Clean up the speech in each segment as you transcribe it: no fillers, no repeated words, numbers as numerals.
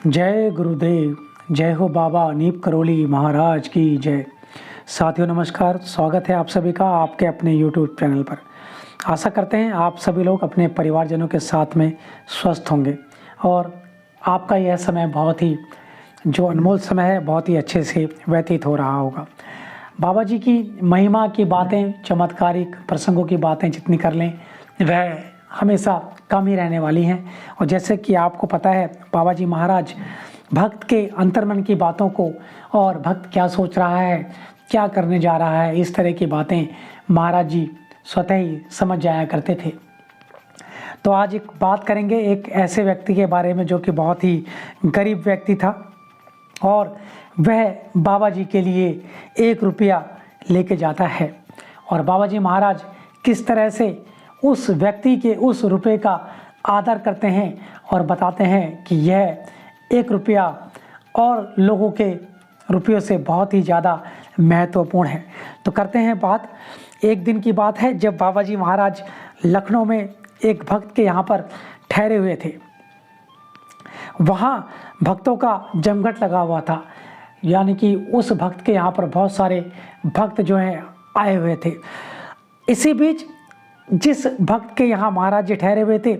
जय गुरुदेव, जय हो बाबा नीप करोली महाराज की जय। साथियों नमस्कार, स्वागत है आप सभी का आपके अपने YouTube चैनल पर। आशा करते हैं आप सभी लोग अपने परिवारजनों के साथ में स्वस्थ होंगे और आपका यह समय बहुत ही जो अनमोल समय है बहुत ही अच्छे से व्यतीत हो रहा होगा। बाबा जी की महिमा की बातें, चमत्कारिक प्रसंगों की बातें जितनी कर लें वह हमेशा कम ही रहने वाली हैं। और जैसे कि आपको पता है बाबा जी महाराज भक्त के अंतर्मन की बातों को और भक्त क्या सोच रहा है, क्या करने जा रहा है, इस तरह की बातें महाराज जी स्वतः ही समझ जाया करते थे। तो आज एक बात करेंगे एक ऐसे व्यक्ति के बारे में जो कि बहुत ही गरीब व्यक्ति था और वह बाबा जी के लिए 1 रुपया लेके जाता है और बाबा जी महाराज किस तरह से उस व्यक्ति के उस रुपए का आदर करते हैं और बताते हैं कि यह 1 रुपया और लोगों के रुपयों से बहुत ही ज़्यादा महत्वपूर्ण है। तो करते हैं बात। एक दिन की बात है जब बाबा जी महाराज लखनऊ में एक भक्त के यहाँ पर ठहरे हुए थे। वहाँ भक्तों का जमघट लगा हुआ था, यानी कि उस भक्त के यहाँ पर बहुत सारे भक्त जो हैं आए हुए थे। इसी बीच जिस भक्त के यहाँ महाराज जी ठहरे हुए थे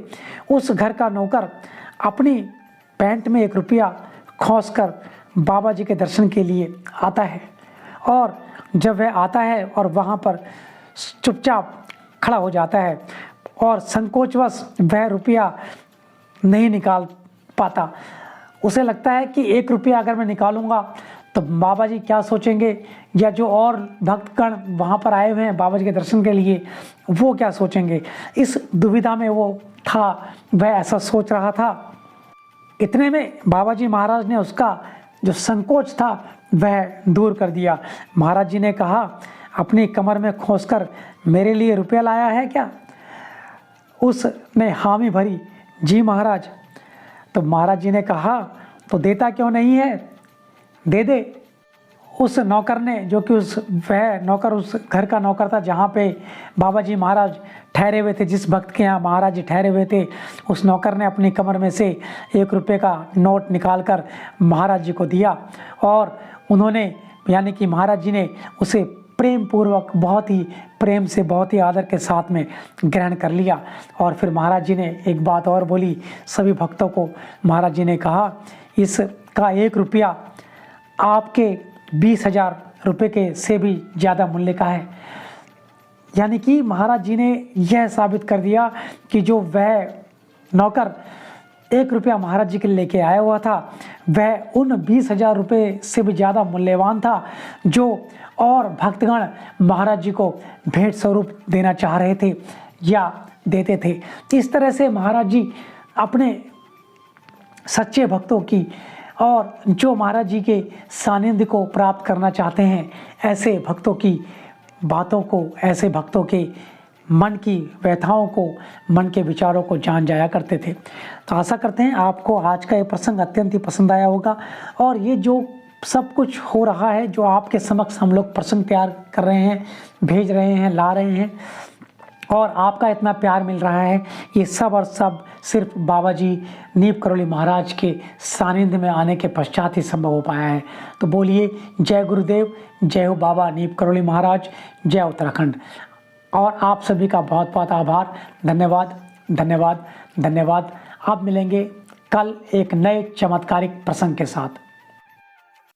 उस घर का नौकर अपनी पैंट में 1 रुपया खोस कर बाबा जी के दर्शन के लिए आता है और जब वह आता है और वहाँ पर चुपचाप खड़ा हो जाता है और संकोचवश वह रुपया नहीं निकाल पाता। उसे लगता है कि 1 रुपया अगर मैं निकालूंगा तो बाबा जी क्या सोचेंगे, या जो और भक्तगण वहाँ पर आए हुए हैं बाबा जी के दर्शन के लिए वो क्या सोचेंगे। इस दुविधा में वो था, वह ऐसा सोच रहा था। इतने में बाबा जी महाराज ने उसका जो संकोच था वह दूर कर दिया। महाराज जी ने कहा, अपनी कमर में खोसकर मेरे लिए रुपया लाया है क्या? उसने हामी भरी, जी महाराज। तो महाराज जी ने कहा, तो देता क्यों नहीं है, दे दे। उस नौकर ने, जो कि वह नौकर उस घर का नौकर था जहाँ पे बाबा जी महाराज ठहरे हुए थे, जिस भक्त के यहाँ महाराज जी ठहरे हुए थे, उस नौकर ने अपनी कमर में से 1 रुपये का नोट निकालकर महाराज जी को दिया और उन्होंने, यानी कि महाराज जी ने उसे प्रेम पूर्वक, बहुत ही प्रेम से, बहुत ही आदर के साथ में ग्रहण कर लिया। और फिर महाराज जी ने एक बात और बोली सभी भक्तों को। महाराज जी ने कहा, इसका 1 रुपया आपके 20,000 रुपये के से भी ज़्यादा मूल्य का है। यानी कि महाराज जी ने यह साबित कर दिया कि जो वह नौकर 1 रुपया महाराज जी के लेके आया हुआ था वह उन 20,000 रुपये से भी ज़्यादा मूल्यवान था जो और भक्तगण महाराज जी को भेंट स्वरूप देना चाह रहे थे या देते थे। इस तरह से महाराज जी अपने सच्चे भक्तों की और जो महाराज जी के सानिध्य को प्राप्त करना चाहते हैं ऐसे भक्तों की बातों को, ऐसे भक्तों के मन की व्यथाओं को, मन के विचारों को जान जाया करते थे। तो आशा करते हैं आपको आज का ये प्रसंग अत्यंत ही पसंद आया होगा और ये जो सब कुछ हो रहा है, जो आपके समक्ष हम लोग प्रसंग तैयार कर रहे हैं, भेज रहे हैं, ला रहे हैं और आपका इतना प्यार मिल रहा है, ये सब और सब सिर्फ बाबा जी नीप करोली महाराज के सानिध्य में आने के पश्चात ही संभव हो पाया है। तो बोलिए जय गुरुदेव, जय हो बाबा नीप करोली महाराज, जय उत्तराखंड। और आप सभी का बहुत बहुत आभार, धन्यवाद धन्यवाद धन्यवाद। आप मिलेंगे कल एक नए चमत्कारिक प्रसंग के साथ।